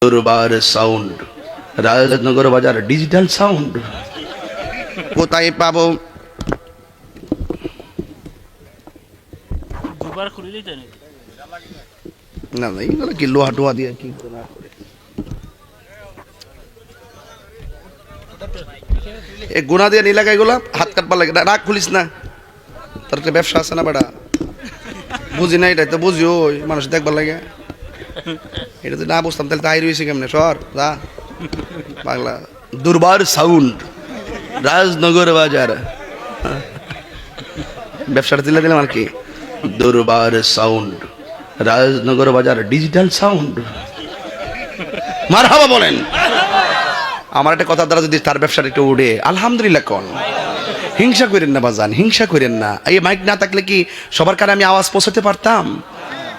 দরবার সাউন্ড, রাজনগর বাজার digital sound কোথায় পাবো? না না, এইগুলো কি লোহা টোহা দিয়ে কি করে না করে। এই গুণা দিয়ে নি লাগাই গুলা হাত কাটবার লাগে, রাগ খুলিস না, তার একটা ব্যবসা আছে না বেটা, বুঝি না এটা তো বুঝি, ওই মানুষ দেখবার লাগে, এটা তো না বুঝতাম তাহলে তাই রয়েছে কেমনে সর যা বাংলা। দরবার সাউন্ড, রাজনগর বাজার, ব্যবসাটা দিলে দিলাম আর কি। দরবার সাউন্ড, রাজনগর বাজার ডিজিটাল সাউন্ড, মারহাবা বলেন। আমার একটা কথার দ্বারা যদি তার ব্যবসাটা একটু উঠে আলহামদুলিল্লাহ কোন। হিংসা করেন না বাজান, হিংসা করেন না। এই মাইক না থাকলে কি সবার কানে আমি আওয়াজ পৌঁছাতে পারতাম?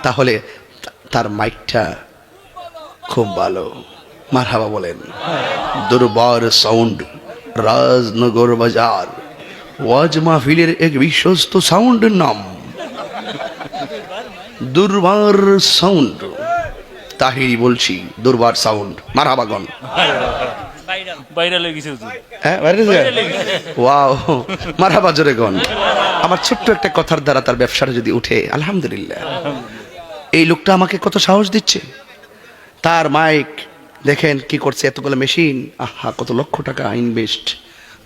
তাহলে তার মাইকটা খুব ভালো, মারহাবা বলেন। দরবার সাউন্ড, রাজনগর বাজার, ওয়াজ মাহফিলের এক বিশ্বস্ত সাউন্ডের নাম দরবার সাউন্ড। তাহিরি বলছি, দরবার সাউন্ড, মারহাবা গন। ওয়াও, মারহাবা জোরে গন। আমার ছোট্ট একটা কথার দ্বারা তার ব্যবসাটা যদি উঠে আলহামদুলিল্লাহ। এই লোকটা আমাকে কত সাহস দিচ্ছে। তার মাইক দেখেন কি করছে, এতগুলো মেশিন, আহা কত লক্ষ টাকা ইনভেস্ট।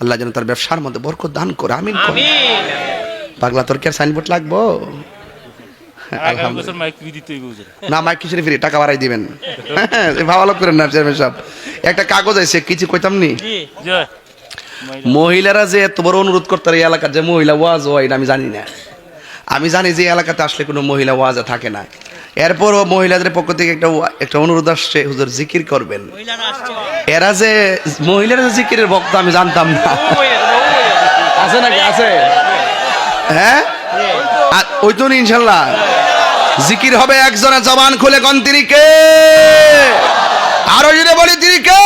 আল্লাহ যেন তার ব্যবসার মধ্যে বরকত দান করে, আমিন। পাগলা তোর কি আর সাইনবোর্ড লাগবো? না, মাইক কিসের ফ্রি, টাকা বাড়াই দিবেন। ভালো লোক করেন না চেয়ারম্যান সাহেব। একটা কাগজ আছে, কিছু কইতাম নি, মহিলারা যে এত বড় অনুরোধ করতে এই এলাকার যে মহিলা ওয়াজ হয় আমি জানি না। আমি জানি যে এলাকাতে আসলে কোনো মহিলা ওয়াজে থাকে না। এরপরও মহিলাদের পক্ষ থেকে একটা অনুরোধ আসছে, হুজুর জিকির করবেন। এরা যে মহিলারা যে জিকিরের ভক্ত আমি জানতাম না। আছে নাকি? আছে, হ্যাঁ ওই তো ইনশাল্লাহ জিকির হবে। একজনের জবান খুলে কোন তিনি কে? আরো যদি বলি তিনি কে?